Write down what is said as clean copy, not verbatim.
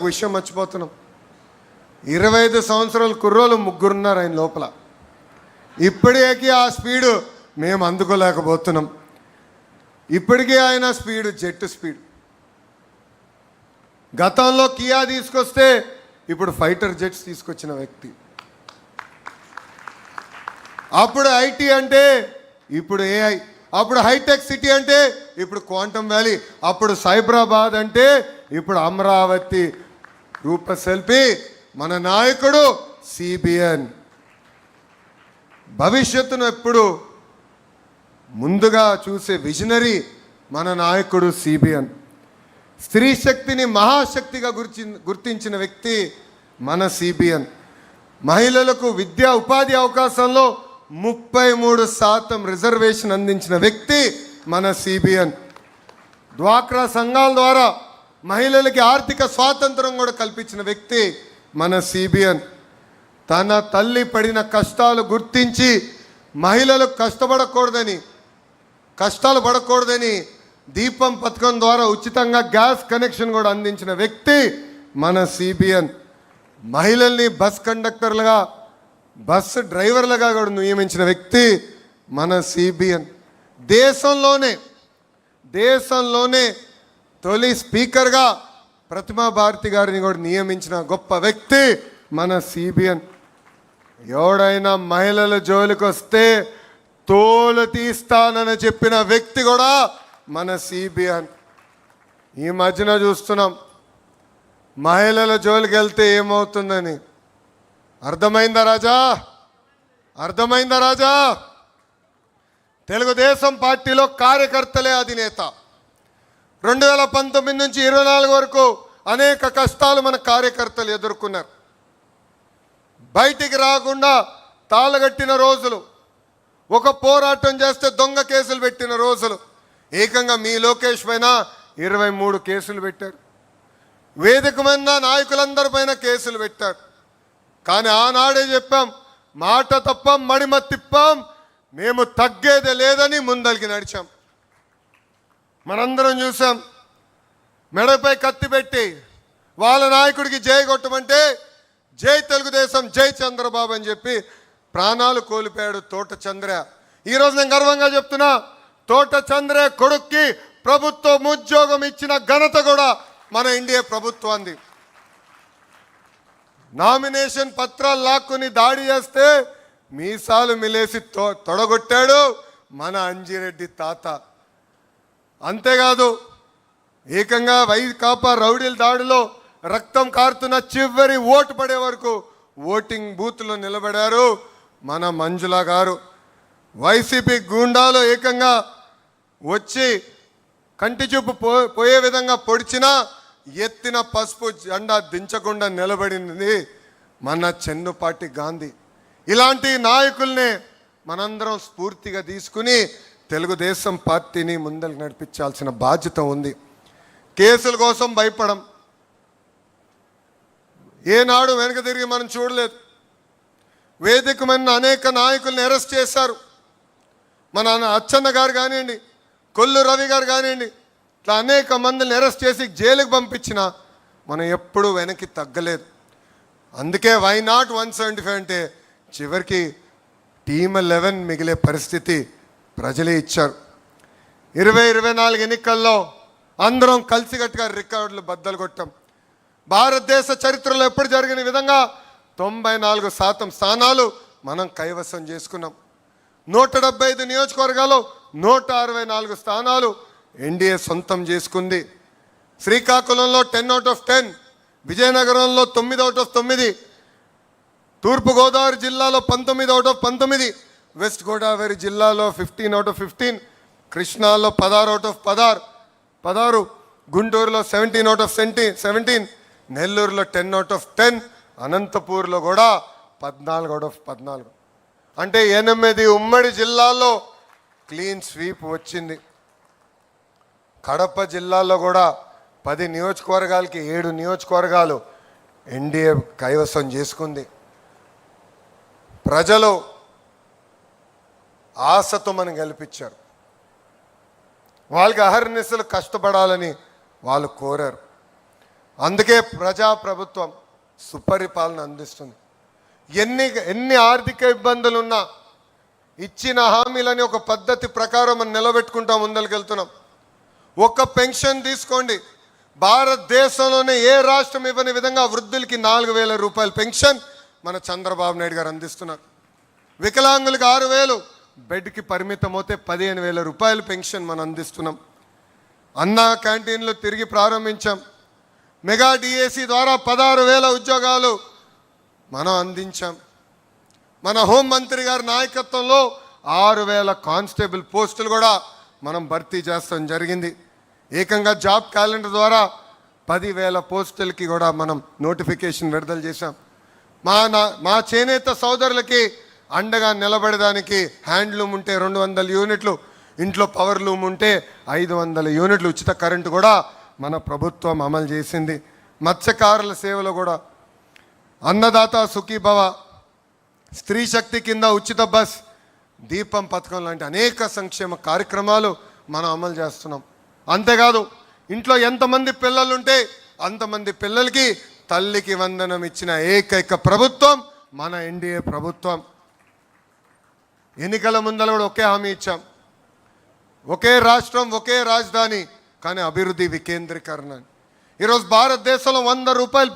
విషయం మర్చిపోతున్నాం. 25 సంవత్సరాల కుర్రోలు ముగ్గురున్నారు ఆయన లోపల. ఇప్పటికీ ఆ స్పీడు మేము అందుకోలేకపోతున్నాం. ఇప్పటికీ ఆయన స్పీడ్ జెట్ స్పీడ్. గతంలో కియా తీసుకొస్తే ఇప్పుడు ఫైటర్ జెట్స్ తీసుకొచ్చిన వ్యక్తి. అప్పుడు ఐటీ అంటే ఇప్పుడు ఏఐ, అప్పుడు హైటెక్ సిటీ అంటే ఇప్పుడు క్వాంటమ్ వ్యాలీ, అప్పుడు సైబరాబాద్ అంటే ఇప్పుడు అమరావతి రూపశిల్పి మన నాయకుడు సిబిఎన్. భవిష్యత్తును ఎప్పుడు ముందుగా చూసే విజనరీ మన నాయకుడు సిబిఎన్. స్త్రీ శక్తిని మహాశక్తిగా గుర్తించిన వ్యక్తి మన సిబిఎన్. మహిళలకు విద్యా ఉపాధి అవకాశంలో 33% రిజర్వేషన్ అందించిన వ్యక్తి మన సిబిఎన్. డ్వాక్రా సంఘాల ద్వారా మహిళలకి ఆర్థిక స్వాతంత్రం కూడా కల్పించిన వ్యక్తి మన సిబిఎన్. తన తల్లి పడిన కష్టాలు గుర్తించి మహిళలు కష్టాలు పడకూడదని దీపం పథకం ద్వారా ఉచితంగా గ్యాస్ కనెక్షన్ కూడా అందించిన వ్యక్తి మన సిబిఎన్. మహిళల్ని బస్ కండక్టర్లుగా బస్సు డ్రైవర్లుగా కూడా నియమించిన వ్యక్తి మన సిబిఎన్. దేశంలోనే తొలి స్పీకర్గా ప్రతిమా భారతి గారిని కూడా నియమించిన గొప్ప వ్యక్తి మన సిబిఎన్. ఎవడైనా మహిళల జోలికి వస్తే తోలు తీస్తానని చెప్పిన వ్యక్తి కూడా మన సిబిఎన్. ఈ మధ్యన చూస్తున్నాం మహిళల జోలికి వెళ్తే ఏమవుతుందని. అర్థమైందా రాజా? తెలుగుదేశం పార్టీలో కార్యకర్తలే అధినేత. 2019 నుంచి 24 వరకు అనేక కష్టాలు మన కార్యకర్తలు ఎదుర్కొన్నారు. బయటికి రాకుండా తాళగట్టిన రోజులు, ఒక పోరాటం చేస్తే దొంగ కేసులు పెట్టిన రోజులు. ఏకంగా మీ లోకేష్ పైన 23 కేసులు పెట్టారు. వేదిక మీద నాయకులందరిపైన కేసులు పెట్టారు. కానీ ఆనాడే చెప్పాం, మాట తప్పం మడిమ తిప్పాం, మేము తగ్గేదే లేదని ముందరికి నడిచాం. మనందరం చూసాం, మెడపై కత్తి పెట్టి వాళ్ళ నాయకుడికి జై కొట్టమంటే జై తెలుగుదేశం, జై చంద్రబాబు అని చెప్పి ప్రాణాలు కోల్పోయాడు తోట చంద్ర. ఈరోజు నేను గర్వంగా చెప్తున్నా, తోట చంద్ర కొడుక్కి ప్రభుత్వం ఉద్యోగం ఇచ్చిన ఘనత కూడా మన ఎన్డీఏ ప్రభుత్వాన్ని. నామినేషన్ పత్రాలు లాక్కుని దాడి చేస్తే మీసాలు మిలేసి తొడగొట్టాడు మన అంజిరెడ్డి తాత. అంతేకాదు, ఏకంగా వైకాపా రౌడీల దాడిలో రక్తం కారుతున్న చివరి ఓటు పడే వరకు ఓటింగ్ బూత్లో నిలబడారు మన మంజుల గారు. వైసీపీ గూండాలు ఏకంగా వచ్చి కంటి చూపు పోయే విధంగా పొడిచినా ఎత్తిన పసుపు జెండా దించకుండా నిలబడింది మన చెన్నుపాటి గాంధీ. ఇలాంటి నాయకుల్ని మనందరం స్ఫూర్తిగా తీసుకుని తెలుగుదేశం పార్టీని ముందరికి నడిపించాల్సిన బాధ్యత ఉంది. కేసుల కోసం భయపడం, ఏనాడు వెనక తిరిగి మనం చూడలేదు. వేదికమైన అనేక నాయకుల్ని అరెస్ట్ చేశారు. మన అచ్చన్న గారు కానివ్వండి, కొల్లు రవి గారు కానివ్వండి, ఇట్లా అనేక మందిని అరెస్ట్ చేసి జైలుకి పంపించిన మనం ఎప్పుడూ వెనక్కి తగ్గలేదు. అందుకే వై నాట్ 175 అంటే చివరికి టీమ్ 11 మిగిలే పరిస్థితి ప్రజలే ఇచ్చారు. 2024 ఎన్నికల్లో అందరం కలిసికట్టుగా రికార్డులు బద్దలు కొట్టాం. భారతదేశ చరిత్రలో ఎప్పుడు జరిగిన విధంగా 94% స్థానాలు మనం కైవసం చేసుకున్నాం. 175 నియోజకవర్గాల్లో 164 స్థానాలు ఎన్డీఏ సొంతం చేసుకుంది. శ్రీకాకుళంలో 10 out of 10, విజయనగరంలో 9 out of 9, తూర్పుగోదావరి జిల్లాలో 19 out of 19, వెస్ట్ గోదావరి జిల్లాలో 15 out of 15, కృష్ణాలో 16 out of 16, గుంటూరులో 17 out of 17, నెల్లూరులో 10 out of 10, అనంతపూర్లో కూడా 14 out of 14. అంటే 8 ఉమ్మడి జిల్లాల్లో క్లీన్ స్వీప్ వచ్చింది. కడప జిల్లాలో కూడా 10 నియోజకవర్గాలకి 7 నియోజకవర్గాలు ఎన్డీఏ కైవసం చేసుకుంది. ప్రజలు ఆశతో మనం గెలిపించారు. వాళ్ళకి అహర్నిశలు కష్టపడాలని వాళ్ళు కోరారు. అందుకే ప్రజాప్రభుత్వం సుపరిపాలన అందిస్తుంది. ఎన్ని ఆర్థిక ఇబ్బందులు ఉన్నా ఇచ్చిన హామీలని ఒక పద్ధతి ప్రకారం మనం నిలబెట్టుకుంటా ముందరికెళ్తున్నాం. ఒక పెన్షన్ తీసుకోండి, భారతదేశంలోనే ఏ రాష్ట్రం ఇవ్వని విధంగా వృద్ధులకి 4,000 రూపాయల పెన్షన్ మన చంద్రబాబు నాయుడు గారు అందిస్తున్నారు. వికలాంగులకు 6,000, బెడ్కి పరిమితం అవుతే 15,000 రూపాయల పెన్షన్ మనం అందిస్తున్నాం. అన్నా క్యాంటీన్లు తిరిగి ప్రారంభించాం. మెగా డిఏసి ద్వారా 16,000 ఉద్యోగాలు మనం అందించాం. మన హోంమంత్రి గారి నాయకత్వంలో 6,000 కానిస్టేబుల్ పోస్టులు కూడా మనం భర్తీ చేస్తాం జరిగింది. ఏకంగా జాబ్ క్యాలెండర్ ద్వారా 10,000 పోస్టులకి కూడా మనం నోటిఫికేషన్ విడుదల చేశాం. మా చేనేత సోదరులకి అండగా నిలబడడానికి హ్యాండ్లూమ్ ఉంటే 200 యూనిట్లు, ఇంట్లో పవర్ లూమ్ ఉంటే 500 యూనిట్లు ఉచిత కరెంటు కూడా మన ప్రభుత్వం అమలు చేసింది. మత్స్యకారుల సేవలో కూడా అన్నదాత సుఖీభవ, స్త్రీ శక్తి కింద ఉచిత బస్, దీపం పథకం లాంటి అనేక సంక్షేమ కార్యక్రమాలు మనం అమలు చేస్తున్నాం. అంతేకాదు ఇంట్లో ఎంతమంది పిల్లలుంటే అంతమంది పిల్లలకి తల్లికి వందనం ఇచ్చిన ఏకైక ప్రభుత్వం మన ఎన్డీఏ ప్రభుత్వం. ఎన్నికల ముందర కూడా ఒకే హామీ ఇచ్చాం, ఒకే రాష్ట్రం ఒకే రాజధాని, కానీ అభివృద్ధి వికేంద్రీకరణ. ఈరోజు భారతదేశంలో 100 రూపాయలు